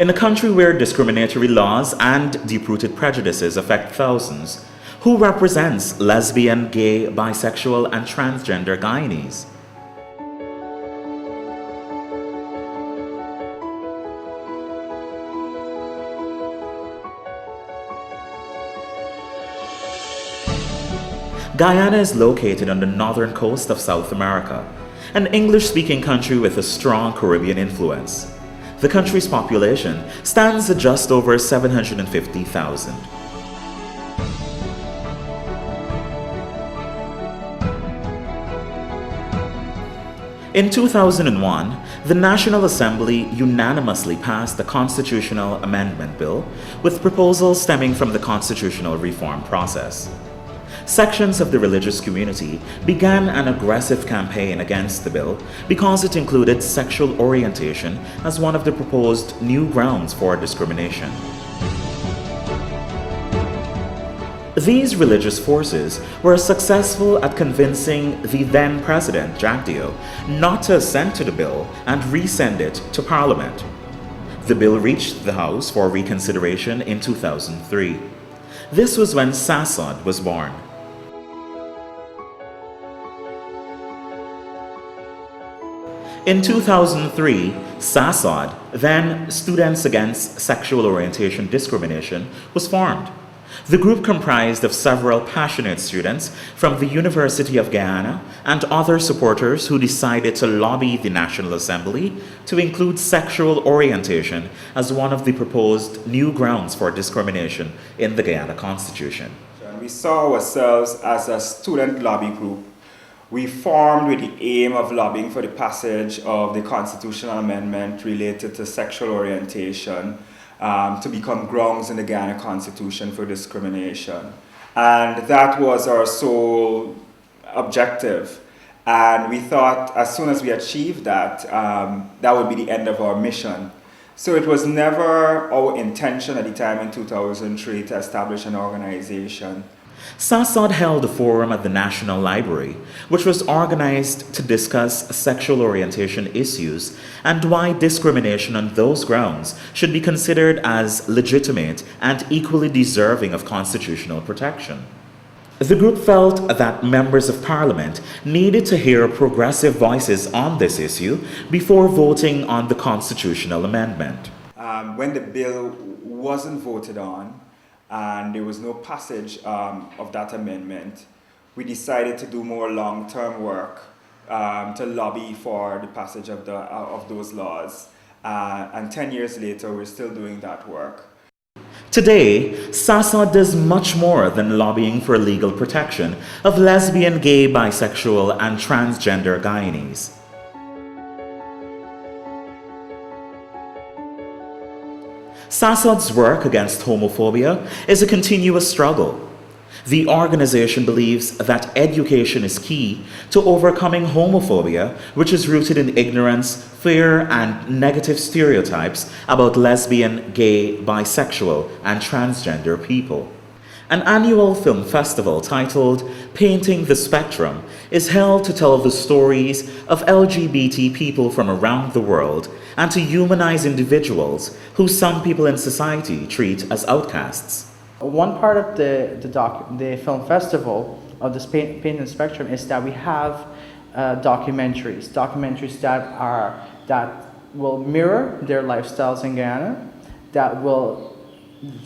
In a country where discriminatory laws and deep-rooted prejudices affect thousands, who represents lesbian, gay, bisexual, and transgender Guyanese? Guyana is located on the northern coast of South America, an English-speaking country with a strong Caribbean influence. The country's population stands at just over 750,000. In 2001, the National Assembly unanimously passed the Constitutional Amendment Bill, with proposals stemming from the constitutional reform process. Sections of the religious community began an aggressive campaign against the bill because it included sexual orientation as one of the proposed new grounds for discrimination. These religious forces were successful at convincing the then President, Jack Dio, not to assent to the bill and resend it to Parliament. The bill reached the House for reconsideration in 2003. This was when SASOD was born. In 2003, SASOD, then Students Against Sexual Orientation Discrimination, was formed. The group comprised of several passionate students from the University of Guyana and other supporters who decided to lobby the National Assembly to include sexual orientation as one of the proposed new grounds for discrimination in the Guyana Constitution. We saw ourselves as a student lobby group. We formed with the aim of lobbying for the passage of the constitutional amendment related to sexual orientation to become grounds in the Guyana Constitution for discrimination. And that was our sole objective. And we thought as soon as we achieved that, that would be the end of our mission. So it was never our intention at the time in 2003 to establish an organization. SASOD held a forum at the National Library, which was organized to discuss sexual orientation issues and why discrimination on those grounds should be considered as legitimate and equally deserving of constitutional protection. The group felt that members of Parliament needed to hear progressive voices on this issue before voting on the constitutional amendment. When the bill wasn't voted on, and there was no passage of that amendment, we decided to do more long-term work to lobby for the passage of those laws. And 10 years later, we're still doing that work. Today, SASOD does much more than lobbying for legal protection of lesbian, gay, bisexual, and transgender Guyanese. SASOD's work against homophobia is a continuous struggle. The organization believes that education is key to overcoming homophobia, which is rooted in ignorance, fear, and negative stereotypes about lesbian, gay, bisexual, and transgender people. An annual film festival titled Painting the Spectrum is held to tell the stories of LGBT people from around the world and to humanize individuals who some people in society treat as outcasts. One part of the film festival of this Painting the Spectrum is that we have documentaries that will mirror their lifestyles in Guyana, that will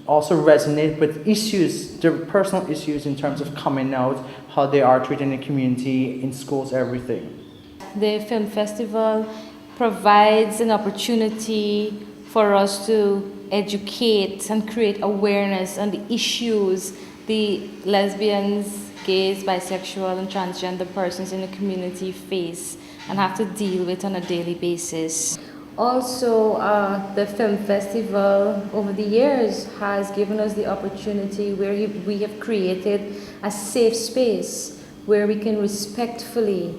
also resonate with issues, their personal issues in terms of coming out, how they are treated in the community, in schools, everything. The film festival provides an opportunity for us to educate and create awareness on the issues the lesbians, gays, bisexual, and transgender persons in the community face and have to deal with on a daily basis. Also, the film festival over the years has given us the opportunity where we have created a safe space where we can respectfully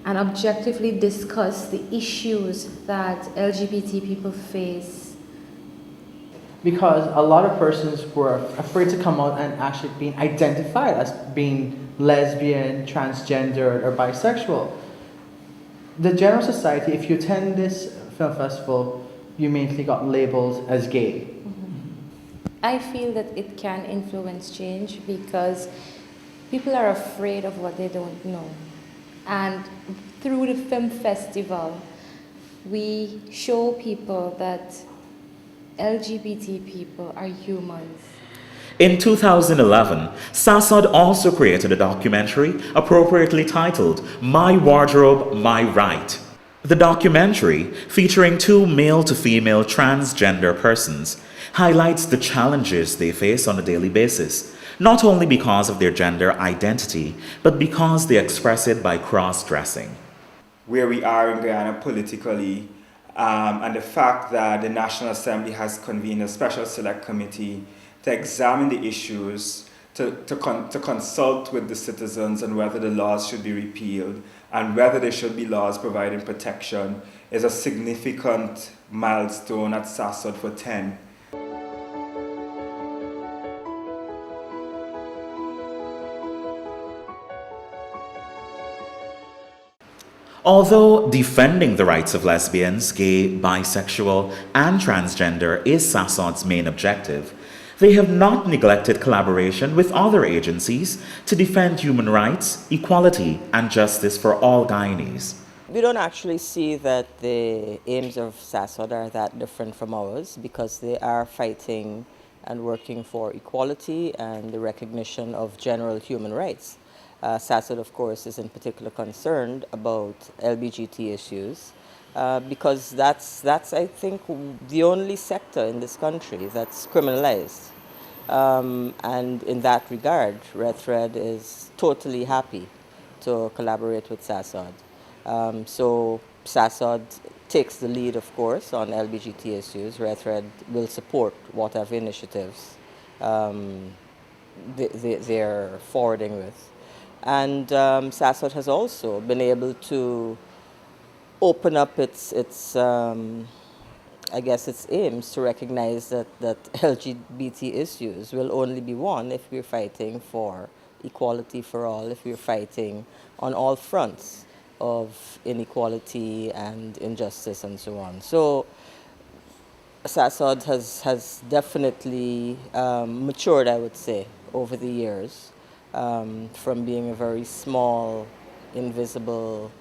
and objectively discuss the issues that LGBT people face. Because a lot of persons were afraid to come out and actually being identified as being lesbian, transgender, or bisexual. The general society, if you attend this film festival, you immediately got labeled as gay. I feel that it can influence change because people are afraid of what they don't know. And through the film festival, we show people that LGBT people are humans. In 2011, SASOD also created a documentary appropriately titled My Wardrobe, My Right. The documentary, featuring two male-to-female transgender persons, highlights the challenges they face on a daily basis, not only because of their gender identity, but because they express it by cross-dressing. Where we are in Guyana politically, and the fact that the National Assembly has convened a special select committee to examine the issues, to consult with the citizens on whether the laws should be repealed and whether there should be laws providing protection, is a significant milestone at SASOD for 10. Although defending the rights of lesbians, gay, bisexual, and transgender is SASOD's main objective, they have not neglected collaboration with other agencies to defend human rights, equality, and justice for all Guyanese. We don't actually see that the aims of SASOD are that different from ours because they are fighting and working for equality and the recognition of general human rights. SASOD, of course, is in particular concerned about LGBT issues because that's, I think, the only sector in this country that's criminalized. And in that regard, Red Thread is totally happy to collaborate with SASOD. So SASOD takes the lead, of course, on LGBT issues. Red Thread will support whatever initiatives they're forwarding with. And SASOD has also been able to open up its I guess, its aims to recognize that LGBT issues will only be won if we're fighting for equality for all, if we're fighting on all fronts of inequality and injustice and so on. So SASOD has definitely matured, I would say, over the years, from being a very small, invisible,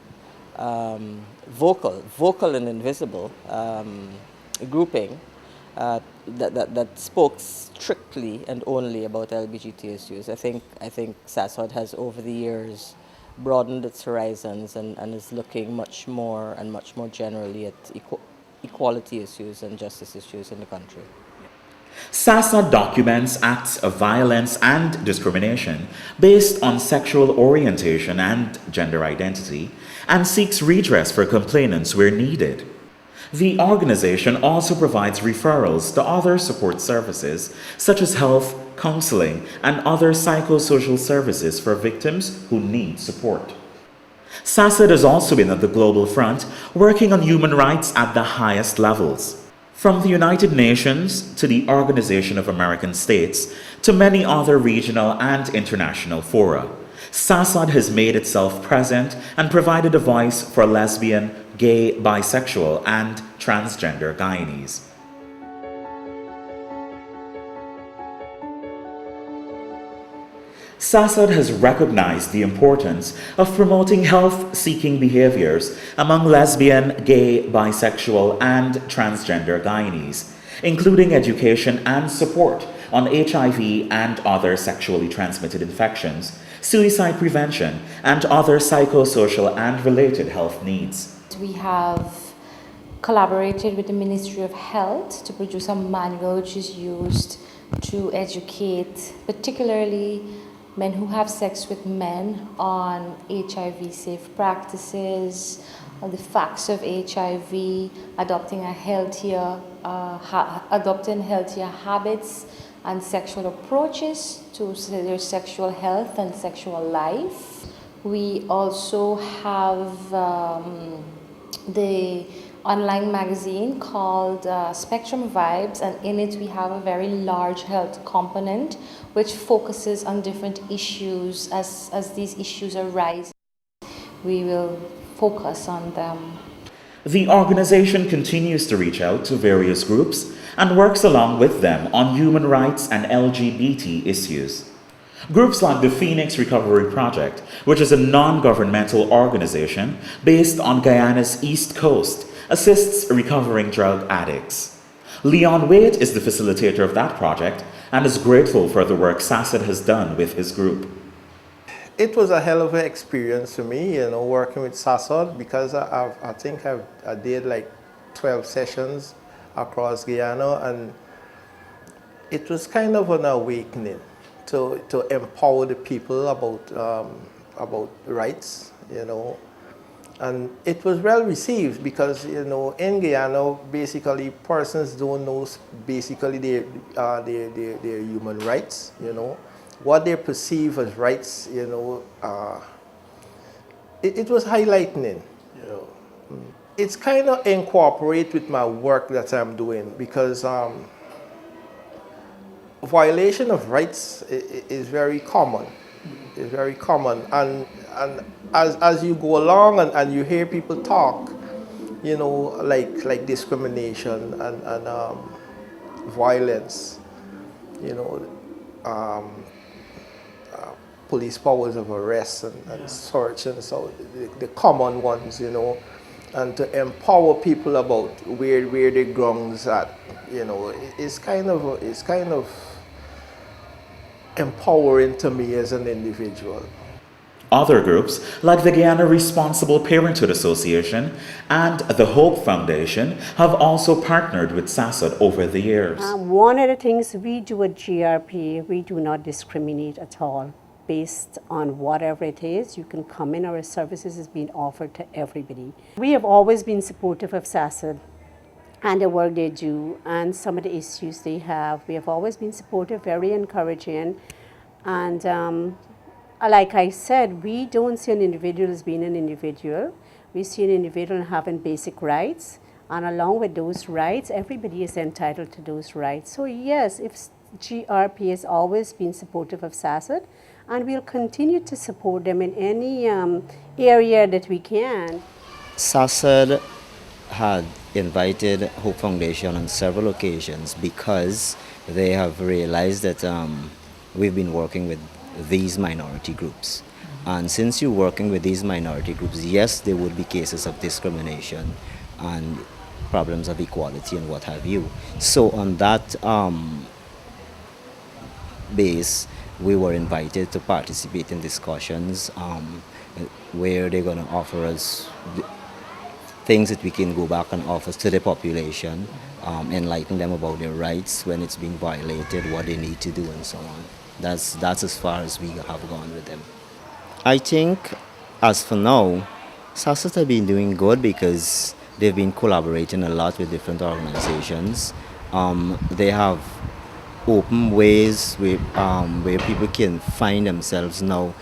vocal and invisible grouping that spoke strictly and only about LGBT issues. I think SASOD has over the years broadened its horizons and is looking much more generally at equality issues and justice issues in the country. SASOD documents acts of violence and discrimination based on sexual orientation and gender identity and seeks redress for complainants where needed. The organization also provides referrals to other support services such as health, counseling, and other psychosocial services for victims who need support. SASOD has also been at the global front, working on human rights at the highest levels. From the United Nations to the Organization of American States to many other regional and international fora, SASOD has made itself present and provided a voice for lesbian, gay, bisexual, and transgender Guyanese. SASOD has recognized the importance of promoting health-seeking behaviors among lesbian, gay, bisexual, and transgender Guyanese, including education and support on HIV and other sexually transmitted infections, suicide prevention, and other psychosocial and related health needs. We have collaborated with the Ministry of Health to produce a manual which is used to educate particularly men who have sex with men on HIV safe practices, on the facts of HIV, adopting healthier habits and sexual approaches to their sexual health and sexual life. We also have the online magazine called Spectrum Vibes, and in it we have a very large health component which focuses on different issues. As these issues arise, we will focus on them. The organization continues to reach out to various groups and works along with them on human rights and LGBT issues. Groups like the Phoenix Recovery Project, which is a non-governmental organization based on Guyana's east coast, assists recovering drug addicts. Leon Wade is the facilitator of that project and is grateful for the work SASOD has done with his group. It was a hell of an experience for me, working with SASOD, because I think I did like 12 sessions across Guyana, and it was kind of an awakening to empower the people about rights, And it was well received because, in Guyana, basically persons don't know basically their human rights, What they perceive as rights, it was highlighting, It's kind of incorporate with my work that I'm doing because violation of rights is very common. It's very common, and as you go along and you hear people talk, like discrimination and violence, police powers of arrest and search, and so the common ones, and to empower people about where the grounds at, it's kind of empowering to me as an individual. Other groups, like the Guyana Responsible Parenthood Association and the Hope Foundation, have also partnered with SASOD over the years. One of the things we do at GRP, we do not discriminate at all. Based on whatever it is, you can come in, our services is being offered to everybody. We have always been supportive of SASOD and the work they do and some of the issues they have. We have always been supportive, very encouraging, and like I said, we don't see an individual as being an individual. We see an individual having basic rights, and along with those rights, everybody is entitled to those rights. So yes, if GRP has always been supportive of SASOD, and we'll continue to support them in any area that we can. SASOD had invited Hope Foundation on several occasions because they have realized that we've been working with these minority groups. And since you're working with these minority groups, yes, there would be cases of discrimination and problems of equality and what have you. So on that base, we were invited to participate in discussions where they're going to offer us things that we can go back and offer to the population, enlighten them about their rights when it's being violated, what they need to do, and so on. That's as far as we have gone with them. I think, as for now, SASOD have been doing good because they've been collaborating a lot with different organizations. They have open ways where people can find themselves now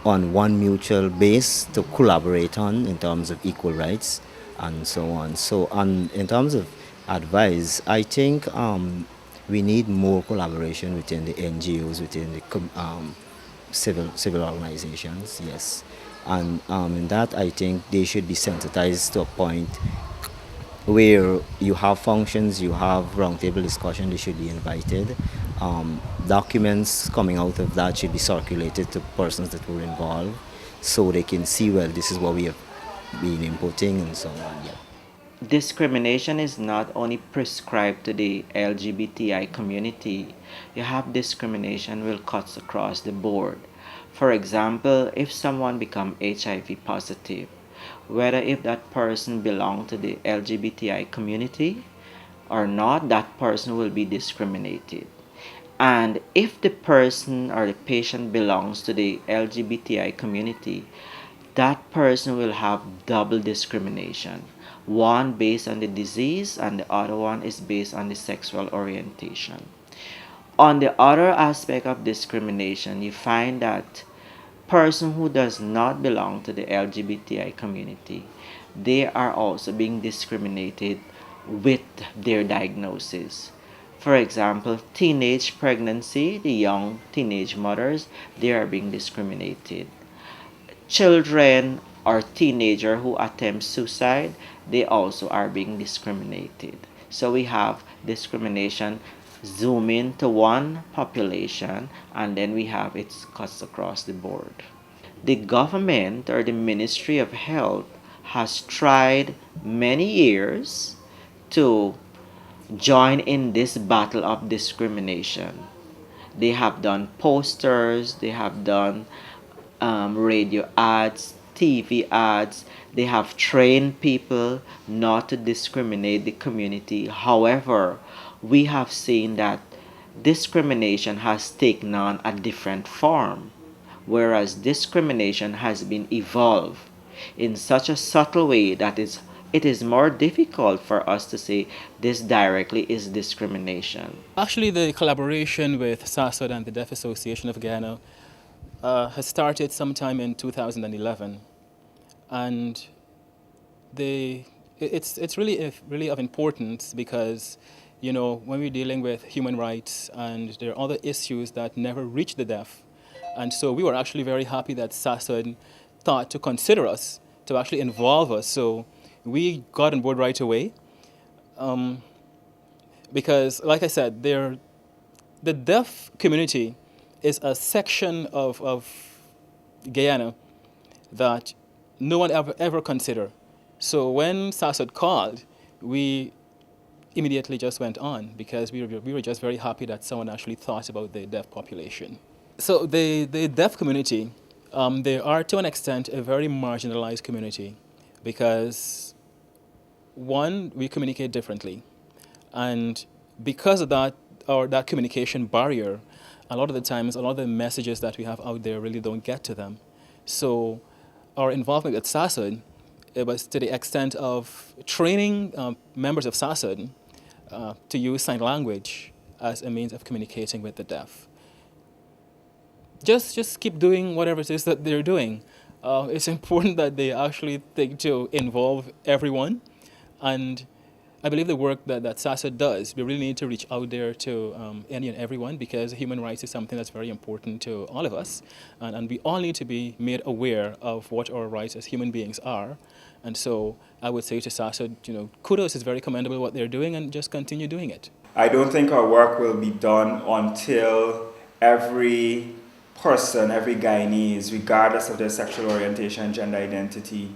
on one mutual base to collaborate on in terms of equal rights and so on. So in terms of advice, I think we need more collaboration within the NGOs, within the civil organizations, yes. And in that, I think they should be sensitized to a point where you have functions, you have roundtable discussion, they should be invited. Documents coming out of that should be circulated to persons that were involved so they can see, well, this is what we have been inputting and so on. Yeah. Discrimination is not only prescribed to the LGBTI community. You have discrimination will cut across the board. For example, if someone becomes HIV positive, whether if that person belongs to the LGBTI community or not, that person will be discriminated. And if the person or the patient belongs to the LGBTI community, that person will have double discrimination. One based on the disease and the other one is based on the sexual orientation. On the other aspect of discrimination, you find that person who does not belong to the LGBTI community, they are also being discriminated with their diagnosis. For example, teenage pregnancy, the young teenage mothers, they are being discriminated. Children or teenager who attempts suicide, they also are being discriminated. So we have discrimination zoom into one population, and then we have it cuts across the board. The government or the Ministry of Health has tried many years to join in this battle of discrimination. They have done posters, they have done radio ads, TV ads. They have trained people not to discriminate the community. However, we have seen that discrimination has taken on a different form, whereas discrimination has been evolved in such a subtle way that it is more difficult for us to say this directly is discrimination. Actually, the collaboration with SASOD and the Deaf Association of Guyana has started sometime in 2011, and it's really of importance because, you know, when we're dealing with human rights and there are other issues that never reach the deaf, and so we were actually very happy that SASOD thought to consider us, to actually involve us. So we got on board right away, because, like I said, the deaf community is a section of Guyana that no one ever considered. So when SASOD called, we immediately just went on because we were just very happy that someone actually thought about the deaf population. So the deaf community, they are to an extent a very marginalized community because, one, we communicate differently, and because of that, or that communication barrier, a lot of the times, a lot of the messages that we have out there really don't get to them. So our involvement with SASOD, it was to the extent of training members of SASOD to use sign language as a means of communicating with the deaf. Just keep doing whatever it is that they're doing. It's important that they actually think to involve everyone, and I believe the work that SASOD does, we really need to reach out there to any and everyone, because human rights is something that's very important to all of us, and we all need to be made aware of what our rights as human beings are. And so I would say to SASOD, you know, kudos, is very commendable what they're doing, and just continue doing it. I don't think our work will be done until every person, every Guyanese, regardless of their sexual orientation and gender identity,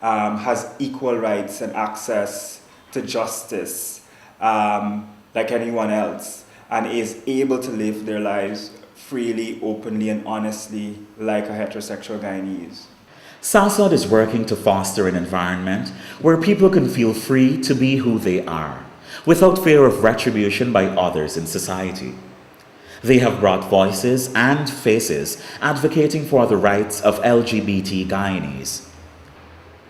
has equal rights and access to justice like anyone else, and is able to live their lives freely, openly, and honestly like a heterosexual Guyanese. SASOD is working to foster an environment where people can feel free to be who they are, without fear of retribution by others in society. They have brought voices and faces advocating for the rights of LGBT Guyanese.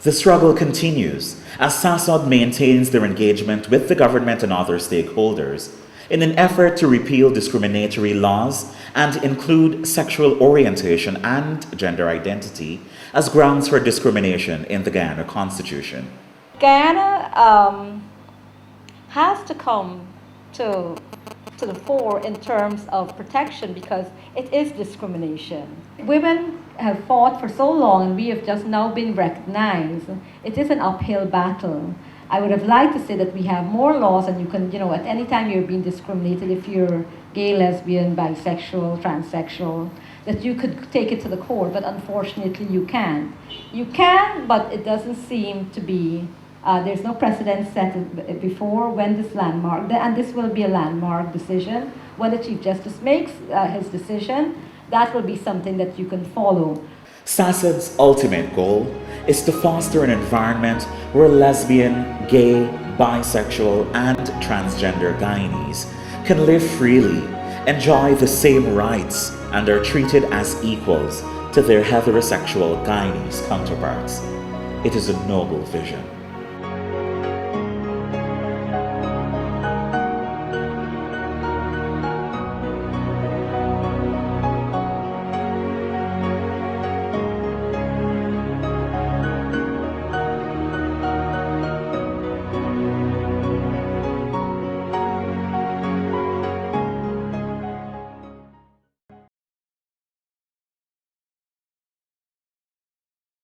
The struggle continues as SASOD maintains their engagement with the government and other stakeholders in an effort to repeal discriminatory laws and include sexual orientation and gender identity as grounds for discrimination in the Guyana Constitution. Guyana has to come to the fore in terms of protection, because it is discrimination. Women have fought for so long, and we have just now been recognized. It is an uphill battle. I would have liked to say that we have more laws, and you can, you know, at any time you're being discriminated, if you're gay, lesbian, bisexual, transsexual, that you could take it to the court, but unfortunately you can't. You can, but it doesn't seem to be, there's no precedent set before when this landmark, and this will be a landmark decision. When the Chief Justice makes his decision, that will be something that you can follow. SASOD's ultimate goal is to foster an environment where lesbian, gay, bisexual, and transgender Guyanese can live freely, enjoy the same rights, and are treated as equals to their heterosexual Guyanese counterparts. It is a noble vision.